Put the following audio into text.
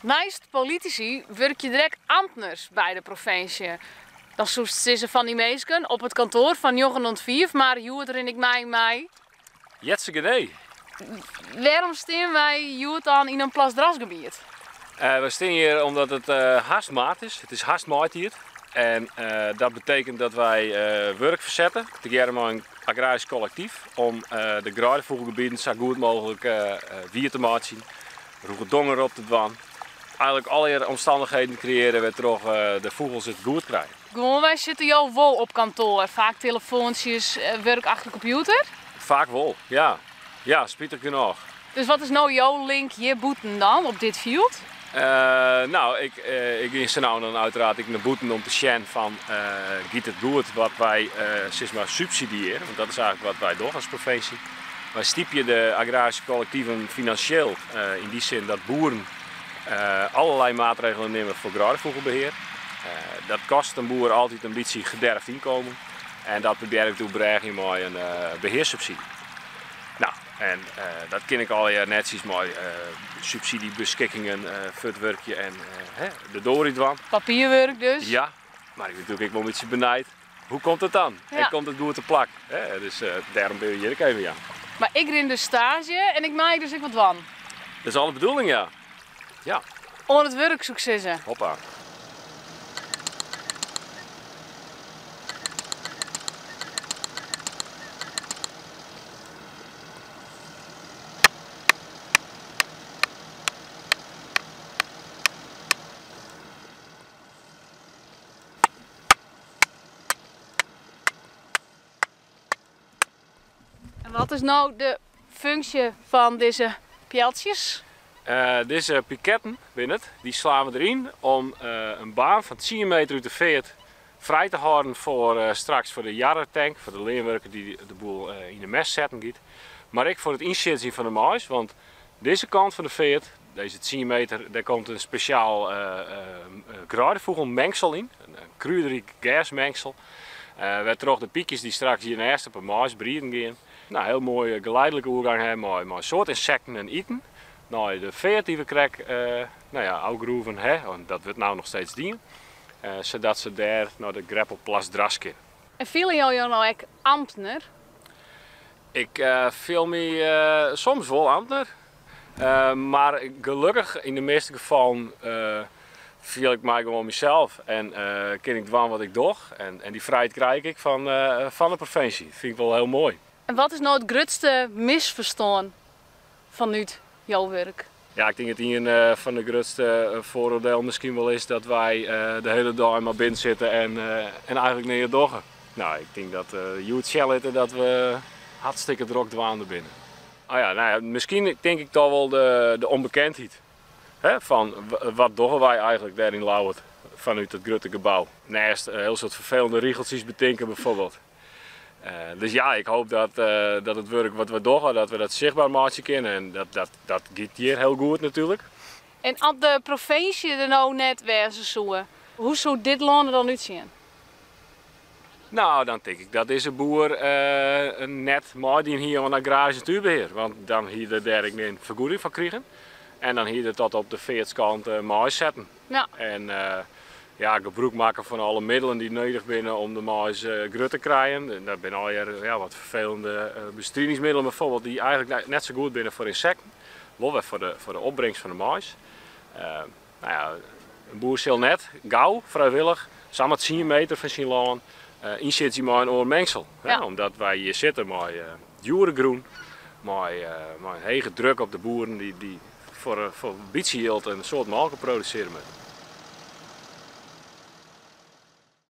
Naast politici werk je direct ambtenars bij de provincie. Dan zoest ze van die meesken op het kantoor van Jochen 4, maar Joet er in ik mij. Jetse gedee. Waarom staan wij Joet dan in een plasdrasgebied? We staan hier omdat het haast maart is. Het is haast maart hier. En dat betekent dat wij werk verzetten, together met een agrarisch collectief, om de graaienvogelgebieden zo goed mogelijk weer te maken. Roege donger op te dwan. Eigenlijk alle omstandigheden creëren we toch de vogels het goed krijgen. Gewoon, wij zitten jou wel op kantoor. Vaak telefoontjes, werk achter de computer. Vaak wel, ja. Ja, spietig genoeg. Dus wat is nou jouw link hier boeten dan op dit veld? Nou, ik is nou dan uiteraard naar boeten om te zien van giet het goed wat wij zeg maar subsidiëren. Want dat is eigenlijk wat wij doen als provincie. Wij stipje de agrarische collectieven financieel in die zin dat boeren allerlei maatregelen nemen voor graaienvogelbeheer. Dat kost een boer altijd een beetje gederfd inkomen. En dat probeer ik te brengen met een beheerssubsidie. Nou, en dat ken ik al net zoals met subsidiebeschikkingen voor het werkje en de doorrijdwan. Papierwerk dus? Ja, maar ik natuurlijk wel een beetje benijd. Hoe komt het dan? Ja. En komt het goed te plak? Dus daarom ben je hier even ja. Maar ik rin dus stage en ik maak dus ik wat van. Dat is alle bedoeling, ja. Ja, Om het werk successen. hoppa. En wat is nou de functie van deze pijltjes? Deze piketten binnen, die slaan we erin om een baan van 10 meter uit de veert vrij te houden voor straks voor de jarrentank, voor de leerwerker die de boel in de mest zetten giet. Maar ook voor het inzetten van de mais, want deze kant van de veert, deze 10 meter, daar komt een speciaal graaienvogelmengsel in, een kruiderik gasmengsel. Waar toch de piekjes die straks hiernaast op een mais breeden gaan. Nou, heel mooi geleidelijke oergang hebben met soort insecten en eten. Nou, de veert die we krijgen, nou ja, outgroeven, dat wordt nou nog steeds dienen. Zodat ze daar naar de greppelplas dras kunnen. En vielen jou nou ook ambtenaar? Ik voel me soms wel ambtenaar. Maar gelukkig in de meeste gevallen viel ik mij gewoon mezelf. En ken ik doen wat ik doe. En die vrijheid krijg ik van de provincie. Dat vind ik wel heel mooi. En wat is nou het grootste misverstand vanuit jouw werk? Ja, ik denk dat een van de grootste vooroordelen misschien wel is dat wij de hele dag maar binnen zitten en eigenlijk niet doggen. Nou, ik denk dat je het zal dat we hartstikke druk dwaan binnen. Oh ja, nou ja, misschien denk ik toch wel de onbekendheid. Hè, van wat doen wij eigenlijk daarin Lauwert vanuit het grote gebouw. Naast heel soort vervelende riegeltjes betinken bijvoorbeeld. Dus ja, ik hoop dat het werk wat we doen, dat we dat zichtbaar maken kunnen. En dat gaat hier heel goed natuurlijk. En als de provincie er nou net wezen zou, hoe zou dit land er dan uitzien? Nou, dan denk ik dat deze boer net die hier een agrarische natuurbeheer. Want dan hier er daar een vergoeding van krijgen. En dan hier tot op de veertskant mais zetten. Ja. En ja, gebruik maken van alle middelen die nodig zijn om de mais grut te krijgen. En dat zijn al wat vervelende bestrijdingsmiddelen bijvoorbeeld die eigenlijk net zo goed zijn voor insecten. Wel voor de opbrengst van de mais. Nou ja, een boer zal net gauw, vrijwillig, samen 10 meter van zijn land inzet met een oormengsel. Ja. Omdat wij hier zitten met jurengroen, met een hege druk op de boeren die voor een beetje een soort melk produceren.